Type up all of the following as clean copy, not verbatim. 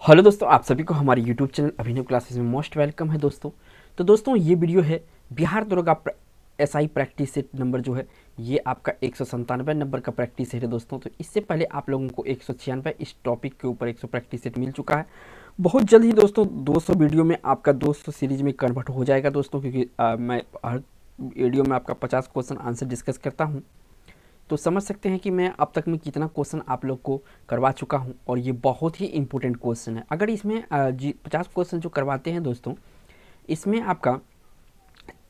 Hello दोस्तों, आप सभी को हमारे यूट्यूब चैनल अभिनव क्लासेस में मोस्ट वेलकम है दोस्तों। तो दोस्तों ये वीडियो है बिहार दरोगा एसआई प्रैक्टिस सेट नंबर जो है ये आपका 197 नंबर का प्रैक्टिस सेट है दोस्तों। तो इससे पहले आप लोगों को 196 इस टॉपिक के ऊपर 100 प्रैक्टिस सेट मिल चुका है। बहुत जल्द ही दोस्तों 200 वीडियो में आपका 200 सीरीज में कन्वर्ट हो जाएगा दोस्तों, क्योंकि मैं हर वीडियो में आपका 50 क्वेश्चन आंसर डिस्कस करता हूँ। तो समझ सकते हैं कि मैं अब तक में कितना क्वेश्चन आप लोग को करवा चुका हूं, और ये बहुत ही इंपॉर्टेंट क्वेश्चन है। अगर इसमें 50 क्वेश्चन जो करवाते हैं दोस्तों, इसमें आपका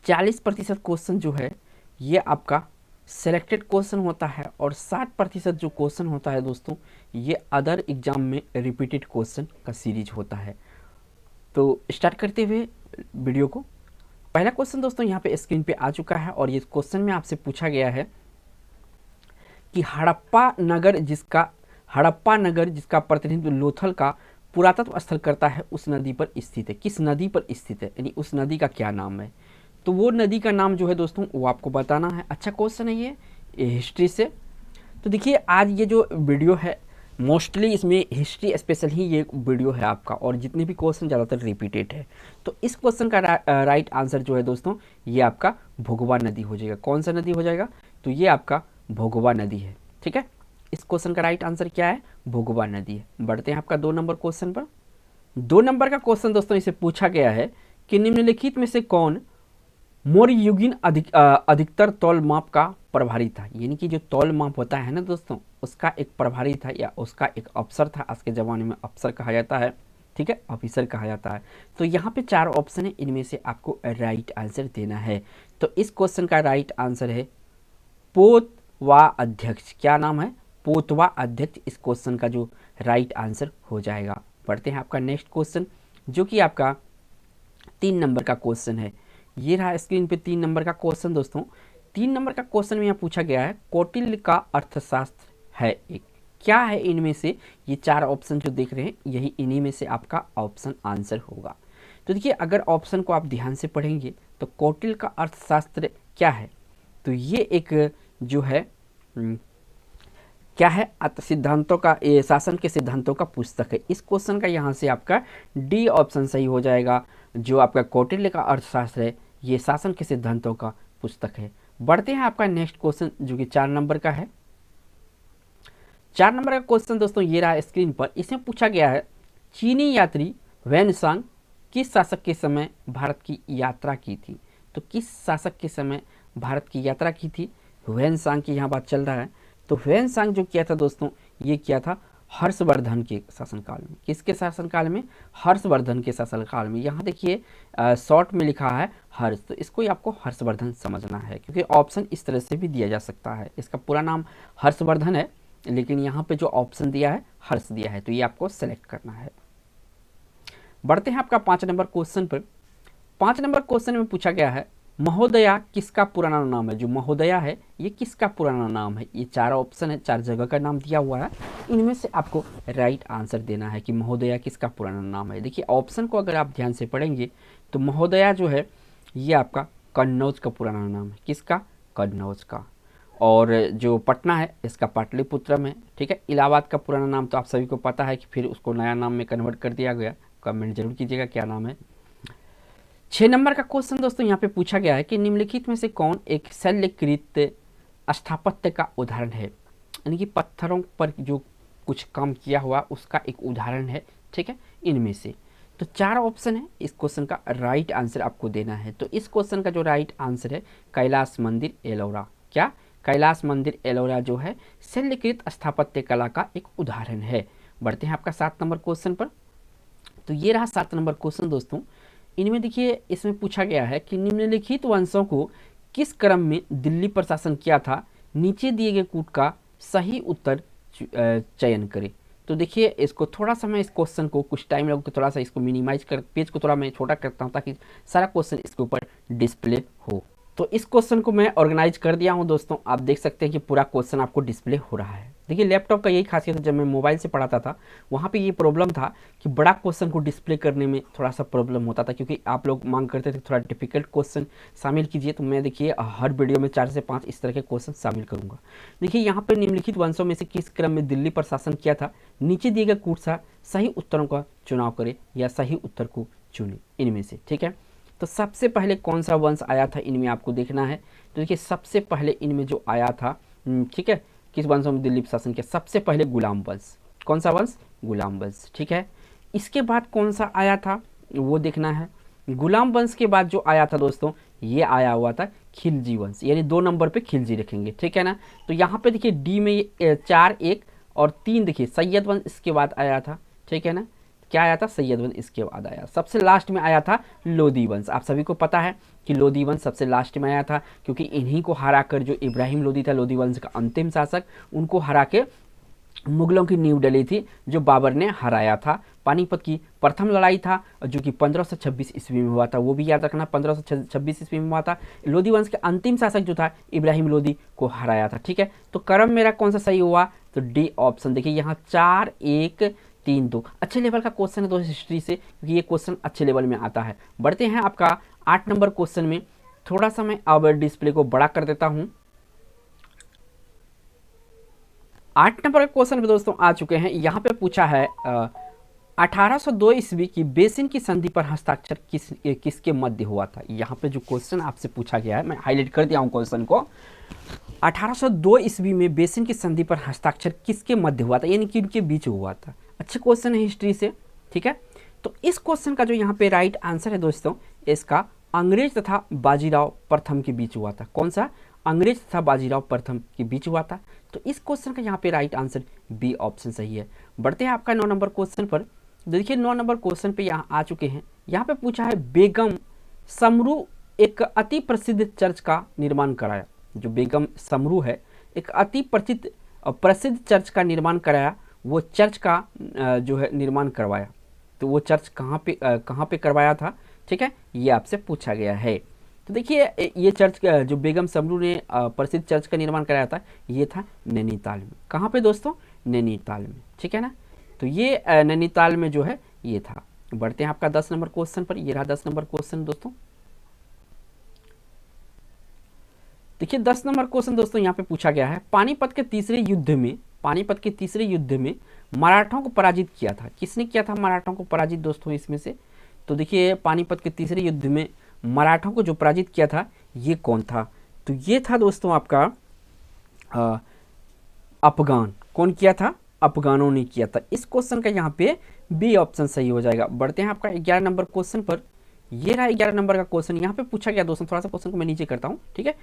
40% क्वेश्चन जो है ये आपका सेलेक्टेड क्वेश्चन होता है, और 60% जो क्वेश्चन होता है दोस्तों ये अदर एग्जाम में रिपीटेड क्वेश्चन का सीरीज होता है। तो स्टार्ट करते हुए वीडियो को, पहला क्वेश्चन दोस्तों यहाँ पे स्क्रीन पे आ चुका है, और ये क्वेश्चन में आपसे पूछा गया है कि हड़प्पा नगर जिसका प्रतिनिधित्व लोथल का पुरातत्व स्थल करता है उस नदी पर स्थित है। किस नदी पर स्थित है, यानी उस नदी का क्या नाम है। तो वो नदी का नाम जो है दोस्तों वो आपको बताना है। अच्छा क्वेश्चन है ये हिस्ट्री से। तो देखिए आज ये जो वीडियो है मोस्टली इसमें हिस्ट्री स्पेशल ही ये वीडियो है आपका, और जितने भी क्वेश्चन ज़्यादातर रिपीटेड है। तो इस क्वेश्चन का राइट आंसर जो है दोस्तों ये आपका भोगवा नदी हो जाएगा। कौन सा नदी हो जाएगा, तो ये आपका भोगवा नदी है। ठीक है, इस क्वेश्चन का राइट आंसर क्या है, भोगवा नदी है। बढ़ते हैं आपका 2 नंबर क्वेश्चन पर। 2 नंबर का क्वेश्चन दोस्तों इसे पूछा गया है कि निम्नलिखित में से कौन मौर्ययुगीन अधिकतर तौल माप का प्रभारी था। यानी कि जो तौल माप होता है ना दोस्तों उसका एक प्रभारी था, या उसका एक अफसर था। आज के ज़माने में अफसर कहा जाता है, ठीक है, ऑफिसर कहा जाता है। तो यहाँ पे 4 ऑप्शन है, इनमें से आपको राइट आंसर देना है। तो इस क्वेश्चन का राइट आंसर है पोतवा अध्यक्ष। क्या नाम है, पोतवा अध्यक्ष। इस क्वेश्चन का जो राइट आंसर हो जाएगा। पढ़ते हैं आपका नेक्स्ट क्वेश्चन, जो कि आपका 3 नंबर का क्वेश्चन है। ये रहा स्क्रीन पे 3 नंबर का क्वेश्चन दोस्तों। 3 नंबर का क्वेश्चन में यहाँ पूछा गया है कौटिल्य का अर्थशास्त्र है एक। क्या है इनमें से, ये 4 ऑप्शन जो देख रहे हैं यही इन्हीं में से आपका ऑप्शन आंसर होगा। तो देखिए अगर ऑप्शन को आप ध्यान से पढ़ेंगे तो कौटिल्य का अर्थशास्त्र क्या है, तो ये एक जो है क्या है, सिद्धांतों का, ये शासन के सिद्धांतों का पुस्तक है। इस क्वेश्चन का यहाँ से आपका डी ऑप्शन सही हो जाएगा। जो आपका कौटिल्य का अर्थशास्त्र है ये शासन के सिद्धांतों का पुस्तक है। बढ़ते हैं आपका नेक्स्ट क्वेश्चन, जो कि 4 नंबर का है। 4 नंबर का क्वेश्चन दोस्तों ये रहा स्क्रीन पर। इसमें पूछा गया है चीनी यात्री वैनसांग किस शासक के समय भारत की यात्रा की थी। तो किस शासक के समय भारत की यात्रा की थी, वैनसांग की यहाँ बात चल रहा है। तो वैनसांग जो किया था दोस्तों ये किया था हर्षवर्धन के शासनकाल में। किसके शासनकाल में, हर्षवर्धन के शासनकाल में। यहाँ देखिए शॉर्ट में लिखा है हर्ष, तो इसको ही आपको हर्षवर्धन समझना है, क्योंकि ऑप्शन इस तरह से भी दिया जा सकता है। इसका पूरा नाम हर्षवर्धन है, लेकिन यहाँ पे जो ऑप्शन दिया है हर्ष दिया है, तो ये आपको सेलेक्ट करना है। बढ़ते हैं आपका 5 नंबर क्वेश्चन पर। 5 नंबर क्वेश्चन में पूछा गया है महोदया किसका पुराना नाम है। जो महोदया है ये किसका पुराना नाम है। ये 4 ऑप्शन है, 4 जगह का नाम दिया हुआ है, इनमें से आपको राइट आंसर देना है कि महोदया किसका पुराना नाम है। देखिए ऑप्शन को अगर आप ध्यान से पढ़ेंगे तो महोदया जो है ये आपका कन्नौज का पुराना नाम है। किसका, कन्नौज का। और जो पटना है इसका पाटलिपुत्रम है। ठीक है, इलाहाबाद का पुराना नाम तो आप सभी को पता है कि फिर उसको नया नाम में कन्वर्ट कर दिया गया। कमेंट जरूर कीजिएगा क्या नाम है। 6 नंबर का क्वेश्चन दोस्तों यहाँ पे पूछा गया है कि निम्नलिखित में से कौन एक शल्यकृत स्थापत्य का उदाहरण है। यानी कि पत्थरों पर जो कुछ काम किया हुआ उसका एक उदाहरण है। ठीक है, इनमें से तो 4 ऑप्शन है, इस क्वेश्चन का राइट आंसर आपको देना है। तो इस क्वेश्चन का जो राइट आंसर है कैलाश मंदिर एलोरा। क्या, कैलाश मंदिर एलोरा जो है शल्यकृत स्थापत्य कला का एक उदाहरण है। बढ़ते हैं आपका 7 नंबर क्वेश्चन पर। तो ये रहा 7 नंबर क्वेश्चन दोस्तों। इनमें देखिए इसमें पूछा गया है कि निम्नलिखित वंशों को किस क्रम में दिल्ली प्रशासन किया था, नीचे दिए गए कूट का सही उत्तर चयन करें। तो देखिए इसको थोड़ा सा मैं इस क्वेश्चन को कुछ टाइम लगेगा, थोड़ा सा इसको मिनिमाइज कर, पेज को थोड़ा मैं छोटा करता हूँ ताकि सारा क्वेश्चन इसके ऊपर डिस्प्ले हो। तो इस क्वेश्चन को मैं ऑर्गेनाइज कर दिया हूँ दोस्तों, आप देख सकते हैं कि पूरा क्वेश्चन आपको डिस्प्ले हो रहा है। देखिए लैपटॉप का यही खासियत है, जब मैं मोबाइल से पढ़ाता था वहाँ पे ये प्रॉब्लम था कि बड़ा क्वेश्चन को डिस्प्ले करने में थोड़ा सा प्रॉब्लम होता था, क्योंकि आप लोग मांग करते थे थोड़ा डिफिकल्ट क्वेश्चन शामिल कीजिए। तो मैं देखिए हर वीडियो में 4 से 5 इस तरह के क्वेश्चन शामिल करूँगा। देखिए यहाँ पर निम्नलिखित वंशों में से किस क्रम में दिल्ली पर शासन किया था, नीचे दिए गए कूट सा सही उत्तरों का चुनाव करें या सही उत्तर को चुने इनमें से। ठीक है, तो सबसे पहले कौन सा वंश आया था इनमें आपको देखना है। तो देखिए सबसे पहले इनमें जो आया था, ठीक है, किस वंशों में दिल्ली शासन किया, सबसे पहले गुलाम वंश। कौन सा वंश? गुलाम वंश। ठीक है, इसके बाद कौन सा आया था वो देखना है। गुलाम वंश के बाद जो आया था दोस्तों, ये आया हुआ था खिलजी वंश, यानी 2 नंबर पे खिलजी रखेंगे। ठीक है ना, तो यहाँ पे देखिए डी में 4, 1 और 3 देखिए सैयद वंश इसके बाद आया था। ठीक है ना, क्या आया था? सैयद वंश इसके बाद आया। सबसे लास्ट में आया था लोदी वंश। आप सभी को पता है कि लोदी वंश सबसे लास्ट में आया था, क्योंकि इन्हीं को हराकर जो इब्राहिम लोदी था, लोदी वंश का अंतिम शासक, उनको हरा के मुगलों की नींव डली थी, जो बाबर ने हराया था। पानीपत की प्रथम लड़ाई था जो कि 1526 ईस्वी में हुआ था, वो भी याद रखना, 1526 ईस्वी में हुआ था। लोदी वंश के अंतिम शासक जो था इब्राहिम लोदी को हराया था। ठीक है, तो क्रम मेरा कौन सा सही हुआ? तो डी ऑप्शन। देखिए यहाँ 4, 1, 3, 2 अच्छे लेवल का क्वेश्चन है दोस्तों हिस्ट्री से, क्योंकि ये क्वेश्चन अच्छे लेवल में आता है। बढ़ते हैं आपका 8 नंबर क्वेश्चन में। थोड़ा सा मैं अब डिस्प्ले को बड़ा कर देता हूं। 8 नंबर के क्वेश्चन में दोस्तों आ चुके हैं। यहाँ पे पूछा है 1802 ईस्वी की बेसिन की संधि पर हस्ताक्षर किसके मध्य हुआ था। यहाँ पे जो क्वेश्चन आपसे पूछा गया है, मैं हाईलाइट कर दिया हूँ क्वेश्चन को। 1802 ईस्वी में बेसिन की संधि पर हस्ताक्षर किसके मध्य हुआ था, यानी कि उनके बीच हुआ था। अच्छे क्वेश्चन है हिस्ट्री से। ठीक है, तो इस क्वेश्चन का जो यहाँ पे राइट आंसर है दोस्तों, इसका अंग्रेज तथा बाजीराव प्रथम के बीच हुआ था। कौन सा? अंग्रेज तथा बाजीराव प्रथम के बीच हुआ था। तो इस क्वेश्चन का यहाँ पे राइट आंसर बी ऑप्शन सही है। बढ़ते हैं आपका 9 नंबर क्वेश्चन पर। देखिए 9 नंबर क्वेश्चन पे यहाँ आ चुके हैं। यहाँ पे पूछा है बेगम समरू एक अति प्रसिद्ध चर्च का निर्माण कराया। जो बेगम समरू है, एक अति प्रसिद्ध चर्च का निर्माण कराया। वो चर्च का जो है निर्माण करवाया, तो वो चर्च कहाँ पे करवाया था? ठीक है, ये आपसे पूछा गया है। तो देखिए ये चर्च जो बेगम समरू ने प्रसिद्ध चर्च का निर्माण कराया था, ये था नैनीताल में। कहाँ पे दोस्तों? नैनीताल में। ठीक है ना, तो ये नैनीताल में जो है ये था। बढ़ते हैं आपका 10 नंबर क्वेश्चन पर। ये रहा 10 नंबर क्वेश्चन दोस्तों। देखिए 10 नंबर क्वेश्चन दोस्तों यहाँ पे पूछा गया है, पानीपत के तीसरे युद्ध में मराठों को पराजित किया था। किसने किया था मराठों को पराजित दोस्तों इसमें से? तो देखिए पानीपत के तीसरे युद्ध में मराठों को जो पराजित किया था, ये कौन था? तो ये था दोस्तों आपका अफगान। कौन किया था? अफगानों ने किया था। इस क्वेश्चन का यहाँ पे बी ऑप्शन सही हो जाएगा। बढ़ते हैं आपका 11 नंबर क्वेश्चन पर। ये रहा 11 नंबर का क्वेश्चन। यहाँ पे पूछा गया दोस्तों, थोड़ा सा क्वेश्चन को मैं नीचे करता हूँ। ठीक है,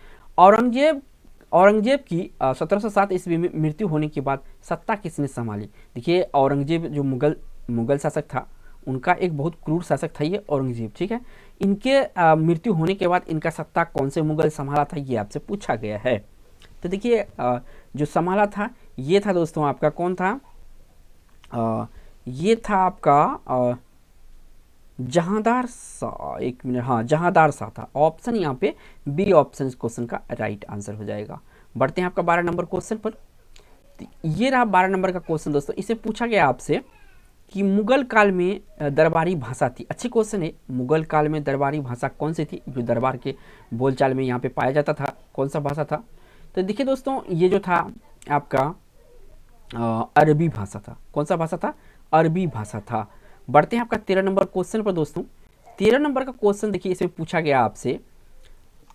औरंगजेब की 1707 ईस्वी में मृत्यु होने के बाद सत्ता किसने संभाली? देखिए औरंगजेब जो मुगल शासक था, उनका एक बहुत क्रूर शासक था ये औरंगजेब। ठीक है, इनके मृत्यु होने के बाद इनका सत्ता कौन से मुगल संभाला था, ये आपसे पूछा गया है। तो देखिए जो संभाला था ये था दोस्तों आपका, कौन था? ये था आपका जहांदार शाह। एक मिनट, हाँ जहांदार शाह था। ऑप्शन यहाँ पे बी ऑप्शन इस क्वेश्चन का राइट आंसर हो जाएगा। बढ़ते हैं आपका 12 नंबर क्वेश्चन पर। ये रहा 12 नंबर का क्वेश्चन दोस्तों। इसे पूछा गया आपसे कि मुगल काल में दरबारी भाषा थी। अच्छी क्वेश्चन है। मुगल काल में दरबारी भाषा कौन सी थी जो दरबार के बोलचाल में यहाँ पे पाया जाता था? कौन सा भाषा था? तो देखिए दोस्तों ये जो था आपका अरबी भाषा था। कौन सा भाषा था? अरबी भाषा था। बढ़ते हैं आपका 13 नंबर क्वेश्चन पर दोस्तों। 13 नंबर का क्वेश्चन देखिए, इसमें पूछा गया आपसे,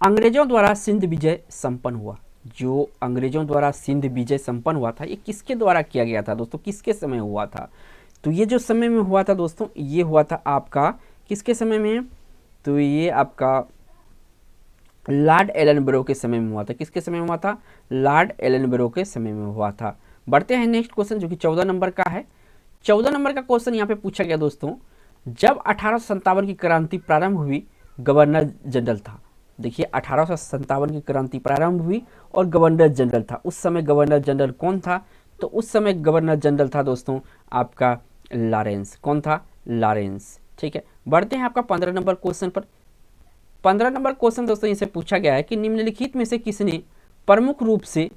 अंग्रेजों द्वारा सिंध विजय संपन्न हुआ। जो अंग्रेजों द्वारा सिंध विजय संपन्न हुआ था, ये किसके द्वारा किया गया था दोस्तों? किसके समय हुआ था? तो ये जो समय में हुआ था दोस्तों, ये हुआ था आपका किसके समय में? तो ये आपका लॉर्ड एलनबरो के समय में हुआ था। किसके समय में हुआ था? लॉर्ड एलनबरो के समय में हुआ था। बढ़ते हैं नेक्स्ट क्वेश्चन जो कि 14 नंबर का है। 14 नंबर का क्वेश्चन यहाँ पे पूछा गया दोस्तों, जब 1857 की क्रांति प्रारंभ हुई गवर्नर जनरल था। देखिए 1857 की क्रांति प्रारंभ हुई और गवर्नर जनरल था। उस समय गवर्नर जनरल कौन था? तो उस समय गवर्नर जनरल था दोस्तों आपका लॉरेंस। कौन था? लॉरेंस। ठीक है, बढ़ते हैं आपका 15 नंबर क्वेश्चन पर। 15 नंबर क्वेश्चन दोस्तों इसे पूछा गया है कि निम्नलिखित में से किसने प्रमुख रूप से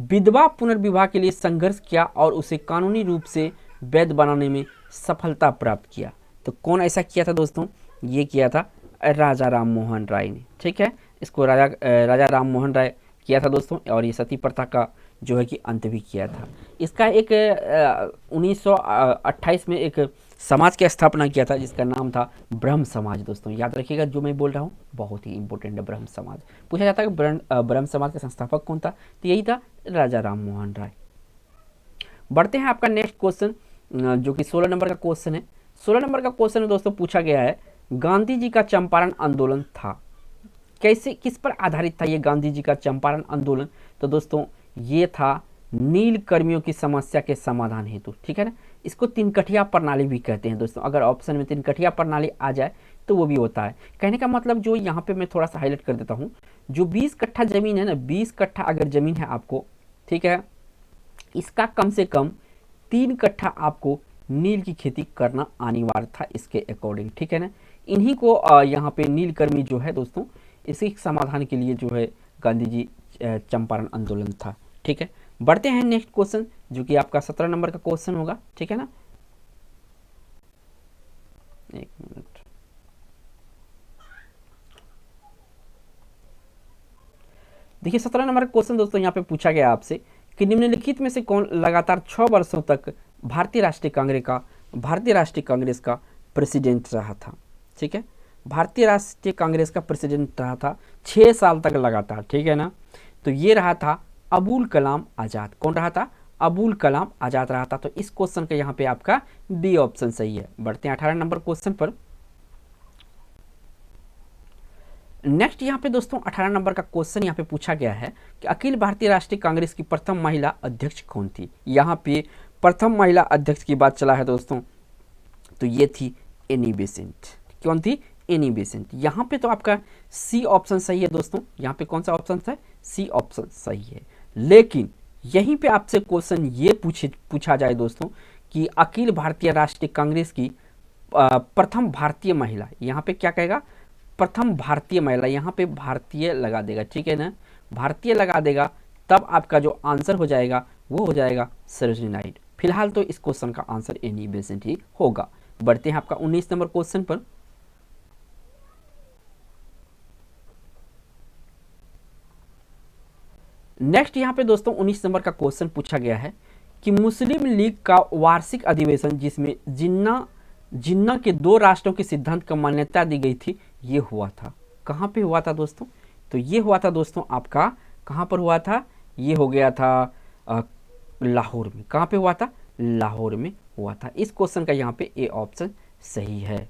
विधवा पुनर्विवाह के लिए संघर्ष किया और उसे कानूनी रूप से वैध बनाने में सफलता प्राप्त किया। तो कौन ऐसा किया था दोस्तों? ये किया था राजा राम मोहन राय ने। ठीक है, इसको राजा राम मोहन राय किया था दोस्तों, और ये सती प्रथा का जो है कि अंत भी किया था। इसका एक 1928 में एक समाज की स्थापना किया था जिसका नाम था ब्रह्म समाज। दोस्तों याद रखिएगा, जो मैं बोल रहा हूँ बहुत ही इंपॉर्टेंट है ब्रह्म समाज। पूछा जाता है कि ब्रह्म समाज का संस्थापक कौन था, तो यही था राजा राम मोहन राय। बढ़ते हैं आपका नेक्स्ट क्वेश्चन, जो कि 16 नंबर का क्वेश्चन है। 16 नंबर का क्वेश्चन दोस्तों पूछा गया है, गांधी जी का चंपारण आंदोलन था कैसे, किस पर आधारित था ये गांधी जी का चंपारण आंदोलन? तो दोस्तों ये था नील कर्मियों की समस्या के समाधान हेतु। ठीक है ना, इसको तिनकठिया प्रणाली भी कहते हैं दोस्तों। अगर ऑप्शन में तिनकठिया प्रणाली आ जाए तो वो भी होता है। कहने का मतलब जो यहाँ पे मैं थोड़ा सा हाईलाइट कर देता हूँ, जो 20 कट्ठा जमीन है ना, 20 कट्ठा अगर जमीन है आपको, ठीक है, इसका कम से कम 3 कट्ठा आपको नील की खेती करना अनिवार्य था इसके अकॉर्डिंग। ठीक है ना, इन्हीं को यहाँ पे नीलकर्मी जो है दोस्तों, इसी समाधान के लिए जो है गांधी जी चंपारण आंदोलन था। ठीक है, बढ़ते हैं नेक्स्ट क्वेश्चन, जो कि आपका 17 नंबर का क्वेश्चन होगा। ठीक है ना, एक मिनट, देखिए 17 नंबर का क्वेश्चन दोस्तों यहाँ पे पूछा गया आपसे कि निम्नलिखित में से कौन लगातार 6 वर्षों तक भारतीय राष्ट्रीय कांग्रेस का प्रेसिडेंट रहा था। ठीक है, भारतीय राष्ट्रीय कांग्रेस का प्रेसिडेंट रहा था 6 साल तक लगातार। ठीक है ना, तो ये रहा था अबुल कलाम आज़ाद। कौन रहा था? अबुल कलाम आज़ाद रहा था। तो इस क्वेश्चन का यहाँ पे आपका बी ऑप्शन सही है। बढ़ते हैं 18 नंबर क्वेश्चन पर। नेक्स्ट यहाँ पे दोस्तों 18 नंबर का क्वेश्चन यहाँ पे पूछा गया है कि अखिल भारतीय राष्ट्रीय कांग्रेस की प्रथम महिला अध्यक्ष कौन थी? यहाँ पे प्रथम महिला अध्यक्ष की बात चला है दोस्तों, तो ये थी एनी बेसेंट। कौन थी? Annie Besant. यहाँ पे तो आपका सी ऑप्शन सही है दोस्तों। यहाँ पे कौन सा ऑप्शन है? सी ऑप्शन सही है। लेकिन यहीं पे आपसे क्वेश्चन ये पूछा जाए दोस्तों कि अखिल भारतीय राष्ट्रीय कांग्रेस की प्रथम भारतीय महिला, यहाँ पे क्या कहेगा? प्रथम भारतीय महिला, यहाँ पे भारतीय लगा देगा। ठीक है ना, भारतीय लगा देगा, तब आपका जो आंसर हो जाएगा वो हो जाएगा सरोजिनी नायडू। फिलहाल तो इस क्वेश्चन का आंसर एनी बेसेंट ही होगा। बढ़ते हैं आपका 19 नंबर क्वेश्चन पर। नेक्स्ट यहाँ पे दोस्तों 19 नंबर का क्वेश्चन पूछा गया है कि मुस्लिम लीग का वार्षिक अधिवेशन जिसमें जिन्ना के 2 राष्ट्रों के सिद्धांत को मान्यता दी गई थी, ये हुआ था कहाँ पे हुआ था दोस्तों? तो ये हुआ था दोस्तों आपका कहाँ पर हुआ था? ये हो गया था लाहौर में। कहाँ पे हुआ था? लाहौर में हुआ था। इस क्वेश्चन का यहाँ पे ए ऑप्शन सही है।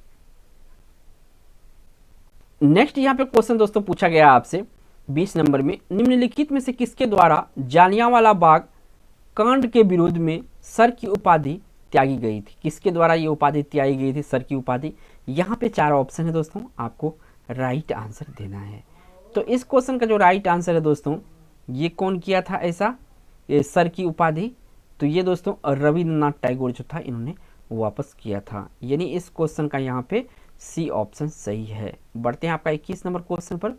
नेक्स्ट यहाँ पे क्वेश्चन दोस्तों पूछा गया आपसे 20 नंबर में, निम्नलिखित में से किसके द्वारा जालियांवाला बाग कांड के विरोध में सर की उपाधि त्यागी गई थी? किसके द्वारा ये उपाधि त्यागी गई थी, सर की उपाधि? यहाँ पे 4 ऑप्शन है दोस्तों, आपको राइट आंसर देना है। तो इस क्वेश्चन का जो राइट आंसर है दोस्तों, ये कौन किया था ऐसा, ये सर की उपाधि? तो ये दोस्तों रविन्द्रनाथ टैगोर जो था, इन्होंने वापस किया था। यानी इस क्वेश्चन का यहाँ पे सी ऑप्शन सही है। बढ़ते हैं आपका 21 नंबर क्वेश्चन पर।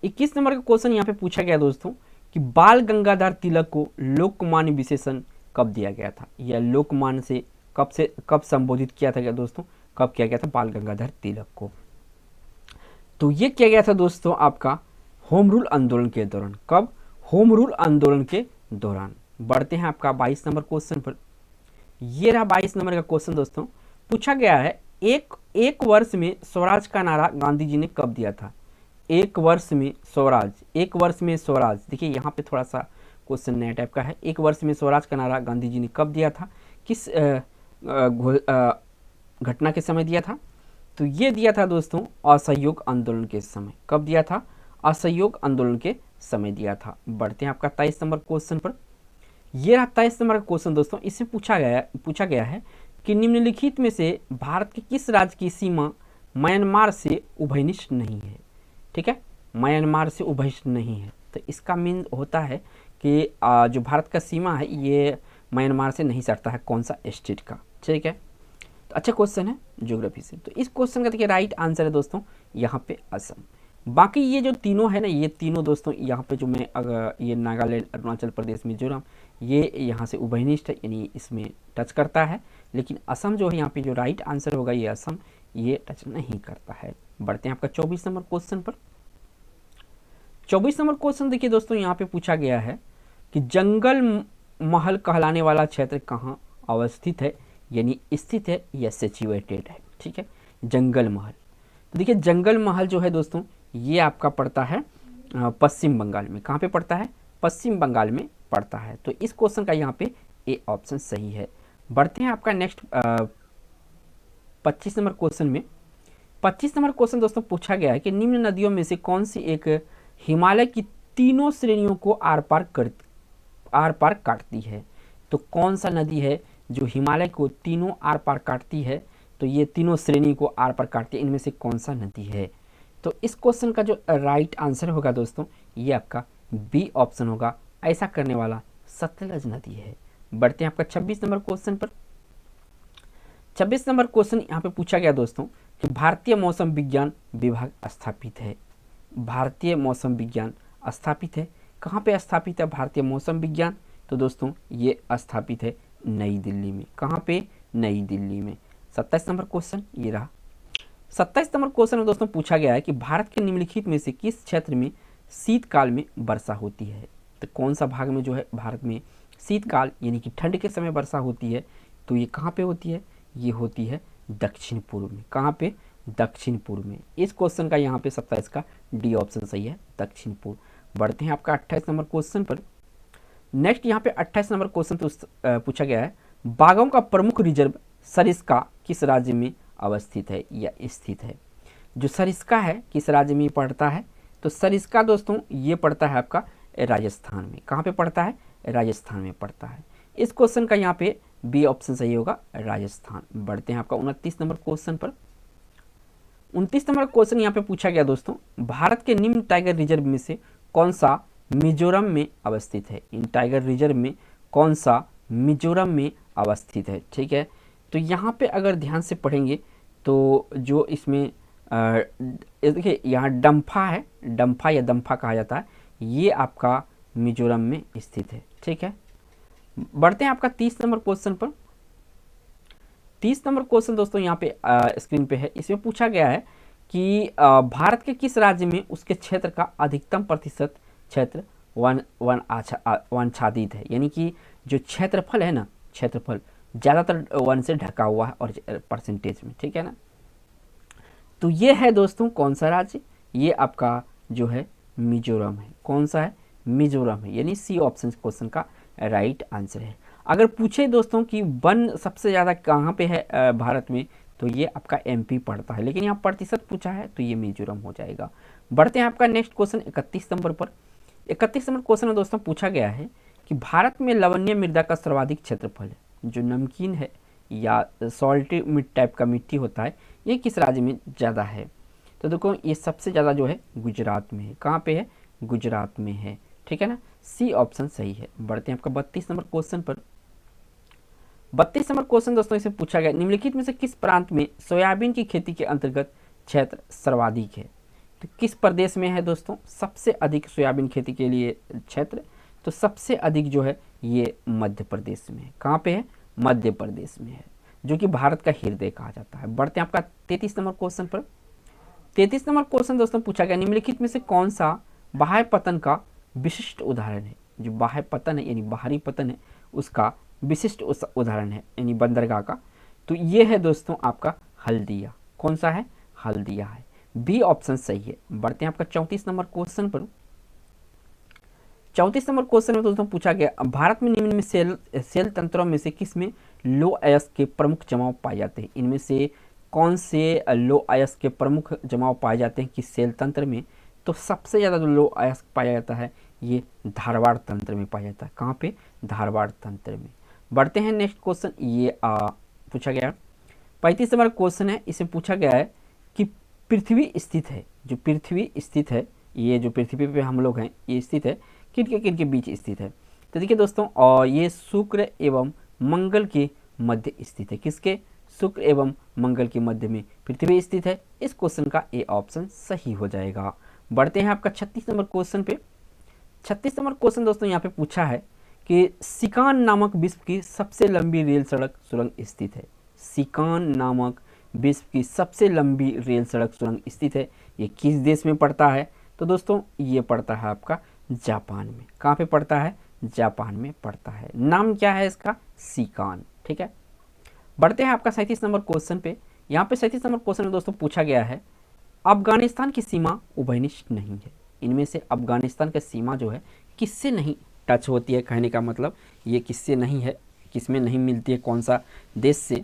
21 नंबर का क्वेश्चन यहाँ पे पूछा गया दोस्तों कि बाल गंगाधर तिलक को लोकमान्य विशेषण कब दिया गया था? या लोकमान्य से कब संबोधित किया था दोस्तों? कब किया गया था बाल गंगाधर तिलक को? तो ये किया गया था दोस्तों आपका होम रूल आंदोलन के दौरान। कब? होम रूल आंदोलन के दौरान। बढ़ते हैं आपका 22 नंबर क्वेश्चन पर। ये रहा 22 नंबर का क्वेश्चन दोस्तों, पूछा गया है एक वर्ष में स्वराज का नारा गांधी जी ने कब दिया था? एक वर्ष में स्वराज। देखिए यहाँ पे थोड़ा सा क्वेश्चन नया टाइप का है। एक वर्ष में स्वराज का नारा गांधी जी ने कब दिया था? किस घटना के समय दिया था? तो ये दिया था दोस्तों असहयोग आंदोलन के समय। कब दिया था? असहयोग आंदोलन के समय दिया था। बढ़ते हैं आपका 23 नंबर क्वेश्चन पर। यह रहा 23 नंबर का क्वेश्चन दोस्तों, इसमें पूछा गया है कि निम्नलिखित में से भारत के किस राज्य की सीमा म्यांमार से उभयनिष्ठ नहीं है? ठीक है, म्यांमार से उभयनिष्ठ नहीं है। तो इसका मीन होता है कि जो भारत का सीमा है ये म्यांमार से नहीं सटता है, कौन सा स्टेट का। ठीक है, तो अच्छा क्वेश्चन है ज्योग्राफी से। तो इस क्वेश्चन का देखिए राइट आंसर है दोस्तों यहाँ पे असम। बाकी ये जो तीनों है ना, ये तीनों दोस्तों यहाँ पे जो मैं अगर ये नागालैंड, अरुणाचल प्रदेश, मिजोरम, ये यहाँ से उभयनिष्ठ है, यानी इसमें टच करता है। लेकिन असम जो है यहाँ पे जो राइट आंसर होगा ये असम, ये टच नहीं करता है। बढ़ते हैं आपका 24 नंबर क्वेश्चन पर। 24 नंबर क्वेश्चन देखिए दोस्तों, यहाँ पे पूछा गया है कि जंगल महल कहलाने वाला क्षेत्र कहाँ अवस्थित है, यानी स्थित है या सिचुएटेड है। ठीक है, जंगल महल। तो देखिए जंगल महल जो है दोस्तों, ये आपका पड़ता है पश्चिम बंगाल में। कहाँ पे पड़ता है? पश्चिम बंगाल में पड़ता है। तो इस क्वेश्चन का यहाँ पे ए ऑप्शन सही है। बढ़ते हैं आपका नेक्स्ट 25 नंबर क्वेश्चन में। 25 नंबर क्वेश्चन दोस्तों पूछा गया है कि निम्न नदियों में से कौन सी एक हिमालय की तीनों श्रेणियों को आर पार काटती है। तो कौन सा नदी है जो हिमालय को तीनों आर पार काटती है? तो ये तीनों श्रेणी को आर पार काटती है, इनमें से कौन सा नदी है? तो इस क्वेश्चन का जो राइट आंसर होगा दोस्तों, ये आपका बी ऑप्शन होगा। ऐसा करने वाला सतलज नदी है। बढ़ते हैं आपका 26 नंबर क्वेश्चन पर। 26 नंबर क्वेश्चन यहाँ पे पूछा गया दोस्तों कि भारतीय मौसम विज्ञान विभाग स्थापित है। भारतीय मौसम विज्ञान स्थापित है, कहाँ पे स्थापित है भारतीय मौसम विज्ञान? तो दोस्तों ये स्थापित है नई दिल्ली में। कहाँ पे? नई दिल्ली में। 27 नंबर क्वेश्चन ये रहा। 27 नंबर क्वेश्चन में दोस्तों पूछा गया है कि भारत के निम्नलिखित में से किस क्षेत्र में शीतकाल में वर्षा होती है। तो कौन सा भाग में जो है भारत में शीतकाल यानी कि ठंड के समय वर्षा होती है? तो ये कहाँ पे होती है? ये होती है दक्षिण पूर्व में। कहाँ पे? दक्षिण पूर्व में। इस क्वेश्चन का यहाँ पे 27 का डी ऑप्शन सही है, दक्षिण पूर्व। बढ़ते हैं आपका 28 नंबर क्वेश्चन पर। नेक्स्ट यहाँ पे 28 नंबर क्वेश्चन तो पूछा गया है, बाघों का प्रमुख रिजर्व सरिस्का किस राज्य में अवस्थित है या स्थित है? जो सरिस्का है किस राज्य में पड़ता है? तो सरिस्का दोस्तों ये पड़ता है आपका राजस्थान में। कहाँ पे पड़ता है? राजस्थान में पड़ता है। इस क्वेश्चन का यहाँ पे बी ऑप्शन सही होगा, राजस्थान। बढ़ते हैं आपका 29 नंबर क्वेश्चन पर। 29 नंबर क्वेश्चन यहाँ पे पूछा गया दोस्तों, भारत के निम्न टाइगर रिजर्व में से कौन सा मिजोरम में अवस्थित है? इन टाइगर रिजर्व में कौन सा मिजोरम में अवस्थित है? ठीक है, तो यहाँ पे अगर ध्यान से पढ़ेंगे तो जो इसमें देखिए यहाँ डम्फा है, डम्फा या दम्फा कहा जाता है, ये आपका मिजोरम में स्थित है। ठीक है, बढ़ते हैं आपका 30 नंबर क्वेश्चन पर। 30 नंबर क्वेश्चन दोस्तों यहाँ पे स्क्रीन पे है। इसमें पूछा गया है कि भारत के किस राज्य में उसके क्षेत्र का अधिकतम प्रतिशत क्षेत्र वनाच्छादित है? यानी कि जो क्षेत्रफल है ना, क्षेत्रफल ज़्यादातर वन से ढका हुआ है और परसेंटेज में। ठीक है ना, तो ये है दोस्तों कौन सा राज्य? ये आपका जो है मिजोरम है। कौन सा है? मिजोरम है, यानी सी ऑप्शन क्वेश्चन का राइट आंसर है। अगर पूछे दोस्तों कि वन सबसे ज़्यादा कहाँ पे है भारत में, तो ये आपका एमपी पड़ता है, लेकिन यहाँ प्रतिशत पूछा है तो ये मिजोरम हो जाएगा। बढ़ते हैं आपका नेक्स्ट क्वेश्चन 31 नंबर पर। 31 नंबर क्वेश्चन में दोस्तों पूछा गया है कि भारत में लवणीय मृदा का सर्वाधिक क्षेत्रफल है, जो नमकीन है या सॉल्टी मिट टाइप का मिट्टी होता है, ये किस राज्य में ज़्यादा है? तो देखो ये सबसे ज़्यादा जो है गुजरात में है। कहाँ पे है? गुजरात में है। ठीक है ना, सी ऑप्शन सही है। बढ़ते हैं आपका 32 नंबर क्वेश्चन पर। 32 नंबर क्वेश्चन दोस्तों इसे पूछा गया, निम्नलिखित में से किस प्रांत में सोयाबीन की खेती के अंतर्गत क्षेत्र सर्वाधिक है? तो किस प्रदेश में है दोस्तों सबसे अधिक सोयाबीन खेती के लिए क्षेत्र? तो सबसे अधिक जो है ये मध्य प्रदेश में है। कहाँ पे है? मध्य प्रदेश में है, जो कि भारत का हृदय कहा जाता है। बढ़ते हैं आपका 33 नंबर क्वेश्चन पर। 33 नंबर क्वेश्चन दोस्तों पूछा गया, निम्नलिखित में से कौन सा बाह्य पतन का विशिष्ट उदाहरण है? जो बाह्य पतन है यानी बाहरी पतन है, उसका विशिष्ट उदाहरण है यानी बंदरगाह का। तो ये है दोस्तों आपका हल्दिया। कौन सा है? हल्दिया है। बी ऑप्शन सही है। बढ़ते हैं आपका 34 नंबर क्वेश्चन पर। 34 नंबर क्वेश्चन में दोस्तों पूछा गया, भारत में निम्न में सेल तंत्रों में से किस में लो अयस्क के प्रमुख जमाव पाए जाते हैं? इनमें से कौन से लो अयस्क के प्रमुख जमाव पाए जाते हैं किस सेल तंत्र में? तो सबसे ज़्यादा जो लो अयस्क पाया जाता है ये धारवाड़ तंत्र में पाया जाता है। कहाँ पे? धारवाड़ तंत्र में। बढ़ते हैं नेक्स्ट क्वेश्चन, ये पूछा गया 35 नंबर क्वेश्चन है। इसे पूछा गया है कि पृथ्वी स्थित है, जो पृथ्वी स्थित है, ये जो पृथ्वी पे हम लोग हैं ये स्थित है, किन के बीच स्थित है? तो देखिए दोस्तों, और ये शुक्र एवं मंगल के मध्य स्थित है। किसके? शुक्र एवं मंगल के मध्य में पृथ्वी स्थित है। इस क्वेश्चन का ए ऑप्शन सही हो जाएगा। बढ़ते हैं आपका 36 नंबर क्वेश्चन पे। 36 नंबर क्वेश्चन दोस्तों यहाँ पे पूछा है कि सिकान नामक विश्व की सबसे लंबी रेल सड़क सुरंग स्थित है। सिकान नामक विश्व की सबसे लंबी रेल सड़क सुरंग स्थित है, ये किस देश में पड़ता है? तो दोस्तों ये पड़ता है आपका जापान में। कहाँ पे पड़ता है? जापान में पड़ता है। नाम क्या है इसका? सिकान। ठीक है, बढ़ते हैं आपका 37 नंबर क्वेश्चन पे। यहाँ पे 37 नंबर क्वेश्चन में दोस्तों पूछा गया है अफगानिस्तान की सीमा उभयनिष्ठ नहीं है। इनमें से अफगानिस्तान की सीमा जो है किससे नहीं टच होती है? कहने का मतलब ये किससे नहीं है, किसमें नहीं मिलती है, कौन सा देश से?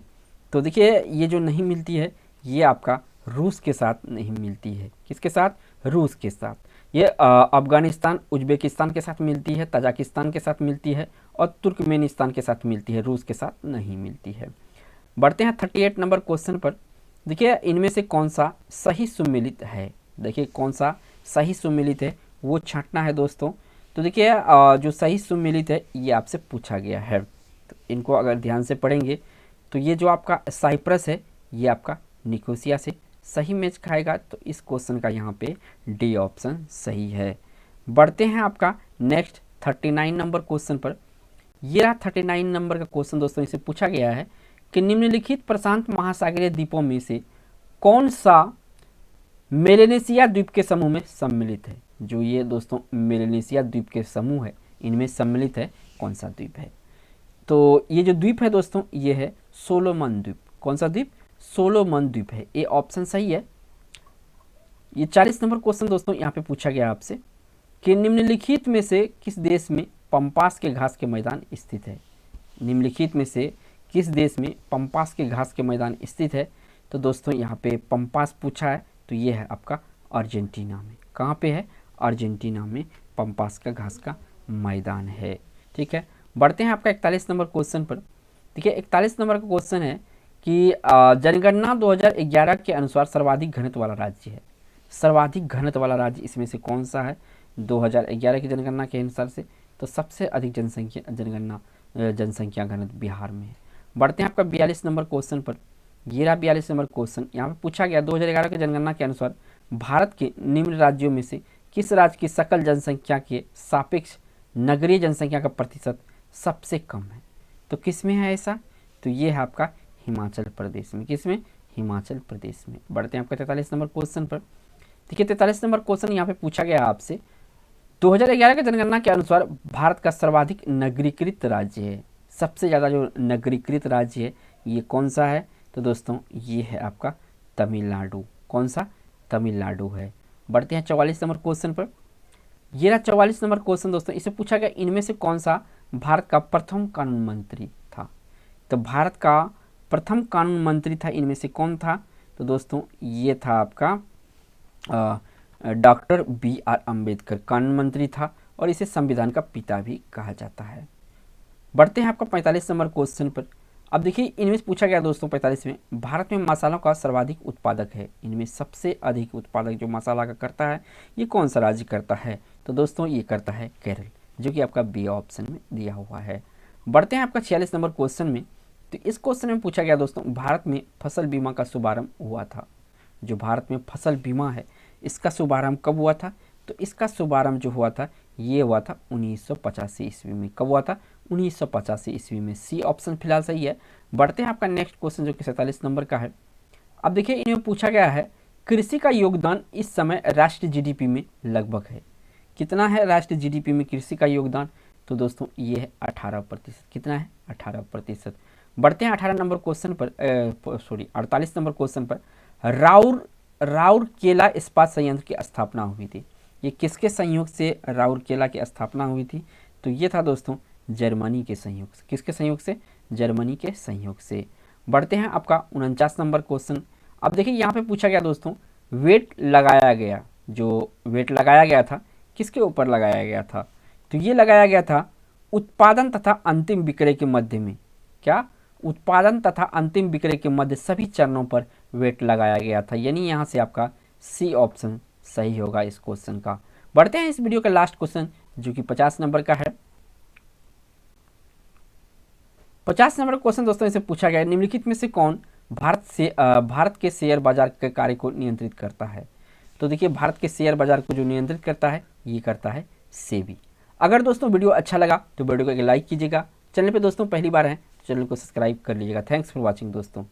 तो देखिए ये जो नहीं मिलती है ये आपका रूस के साथ नहीं मिलती है। किसके साथ? रूस के साथ। ये अफगानिस्तान उज्बेकिस्तान के साथ मिलती है, तजाकिस्तान के साथ मिलती है और तुर्कमेनिस्तान के साथ मिलती है, रूस के साथ नहीं मिलती है। बढ़ते हैं 38 नंबर क्वेश्चन पर। देखिए इनमें से कौन सा सही सुमेलित है? देखिए कौन सा सही सुमेलित है वो छांटना है दोस्तों। तो देखिए जो सही सुमेलित है ये आपसे पूछा गया है, तो इनको अगर ध्यान से पढ़ेंगे तो ये जो आपका साइप्रस है ये आपका निकोसिया से सही मैच खाएगा, तो इस क्वेश्चन का यहाँ पे डी ऑप्शन सही है। बढ़ते हैं आपका नेक्स्ट 39 नंबर क्वेश्चन पर। ये रहा 39 नंबर का क्वेश्चन दोस्तों, इसे पूछा गया है कि निम्नलिखित प्रशांत महासागरीय द्वीपों में से कौन सा मेलेनेशिया द्वीप के समूह में सम्मिलित है? जो ये दोस्तों मेलेनेशिया द्वीप के समूह है इनमें सम्मिलित है, कौन सा द्वीप है? तो ये जो द्वीप है दोस्तों ये है सोलोमन द्वीप। कौन सा द्वीप? सोलोमन द्वीप है, ये ऑप्शन सही है। ये 40 नंबर क्वेश्चन दोस्तों यहाँ पे पूछा गया आपसे कि निम्नलिखित में से किस देश में पंपास के घास के मैदान स्थित है? निम्नलिखित में से किस देश में पंपास के घास के मैदान स्थित है? तो दोस्तों यहाँ पे पंपास पूछा है, तो ये है आपका अर्जेंटीना में। कहाँ पे है? अर्जेंटीना में पंपास का घास का मैदान है। ठीक है, बढ़ते हैं आपका 41 नंबर क्वेश्चन पर। देखिए 41 नंबर का क्वेश्चन है कि जनगणना 2011 के अनुसार सर्वाधिक घनत्व वाला राज्य है। सर्वाधिक घनत्व वाला राज्य इसमें से कौन सा है 2011 की जनगणना के अनुसार से? तो सबसे अधिक जनसंख्या घनत्व बिहार में है। बढ़ते हैं आपका 42 नंबर क्वेश्चन पर। ये रहा 42 नंबर क्वेश्चन। यहाँ पे पूछा गया 2011 की जनगणना के अनुसार भारत के निम्न राज्यों में से किस राज्य की सकल जनसंख्या के सापेक्ष नगरीय जनसंख्या का प्रतिशत सबसे कम है? तो किस में है ऐसा? तो ये है आपका हिमाचल प्रदेश में। किस में? हिमाचल प्रदेश में। बढ़ते हैं आपका 43 नंबर क्वेश्चन पर। देखिए 43 नंबर क्वेश्चन यहाँ पे पूछा गया आपसे 2011 की जनगणना के अनुसार भारत का सर्वाधिक नगरीकृत राज्य है, सबसे ज़्यादा जो नगरीकृत राज्य है ये कौन सा है? तो दोस्तों ये है आपका तमिलनाडु। कौन सा? तमिलनाडु है। बढ़ते हैं 44 नंबर क्वेश्चन पर। ये रहा 44 नंबर क्वेश्चन दोस्तों, इसे पूछा गया इनमें से कौन सा भारत का प्रथम कानून मंत्री था? तो भारत का प्रथम कानून मंत्री था इनमें से कौन था? तो दोस्तों ये था आपका डॉक्टर BR अम्बेडकर कानून मंत्री था और इसे संविधान का पिता भी कहा जाता है। बढ़ते हैं आपका 45 नंबर क्वेश्चन पर। अब देखिए इनमें से पूछा गया दोस्तों 45 में भारत में मसालों का सर्वाधिक उत्पादक है, इनमें सबसे अधिक उत्पादक जो मसाला का करता है ये कौन सा राज्य करता है? तो दोस्तों ये करता है केरल, जो कि आपका बी ऑप्शन में दिया हुआ है। बढ़ते हैं आपका 46 नंबर क्वेश्चन में। तो इस क्वेश्चन में पूछा गया दोस्तों भारत में फसल बीमा का शुभारंभ हुआ था। जो भारत में फसल बीमा है इसका शुभारंभ कब हुआ था? तो इसका शुभारंभ जो हुआ था ये हुआ था 1985 ईस्वी में। कब हुआ था? 1985 ईस्वी में। सी ऑप्शन फिलहाल सही है। बढ़ते हैं आपका नेक्स्ट क्वेश्चन जो कि 47 नंबर का है। अब देखिए इनमें पूछा गया है कृषि का योगदान इस समय राष्ट्रीय जीडीपी में लगभग है। कितना है राष्ट्रीय जीडीपी में कृषि का योगदान? तो दोस्तों ये है 18%। कितना है? 18%। बढ़ते हैं 18 नंबर क्वेश्चन पर 48 नंबर क्वेश्चन पर। राउरकेला इस्पात संयंत्र की स्थापना हुई थी, ये किसके संयोग से राउरकेला की स्थापना हुई थी? तो ये था दोस्तों जर्मनी के संयोग से। किसके संयोग से? जर्मनी के संयोग से। बढ़ते हैं आपका 49 नंबर क्वेश्चन। अब देखिए यहाँ पे पूछा गया दोस्तों वेट लगाया गया, जो वेट लगाया गया था किसके ऊपर लगाया गया था? तो ये लगाया गया था उत्पादन तथा अंतिम विक्रय के मध्य में। क्या? उत्पादन तथा अंतिम विक्रय के मध्य सभी चरणों पर वेट लगाया गया था, यानी यहाँ से आपका सी ऑप्शन सही होगा इस क्वेश्चन का। बढ़ते हैं इस वीडियो का लास्ट क्वेश्चन जो कि 50 नंबर का है। 50 नंबर क्वेश्चन दोस्तों इसे पूछा गया निम्नलिखित में से कौन भारत के शेयर बाजार के कार्य को नियंत्रित करता है? तो देखिए भारत के शेयर बाजार को जो नियंत्रित करता है ये करता है सेबी। अगर दोस्तों वीडियो अच्छा लगा तो वीडियो को एक लाइक कीजिएगा। चैनल पे दोस्तों पहली बार हैं तो चैनल को सब्सक्राइब कर लीजिएगा। थैंक्स फॉर वॉचिंग दोस्तों।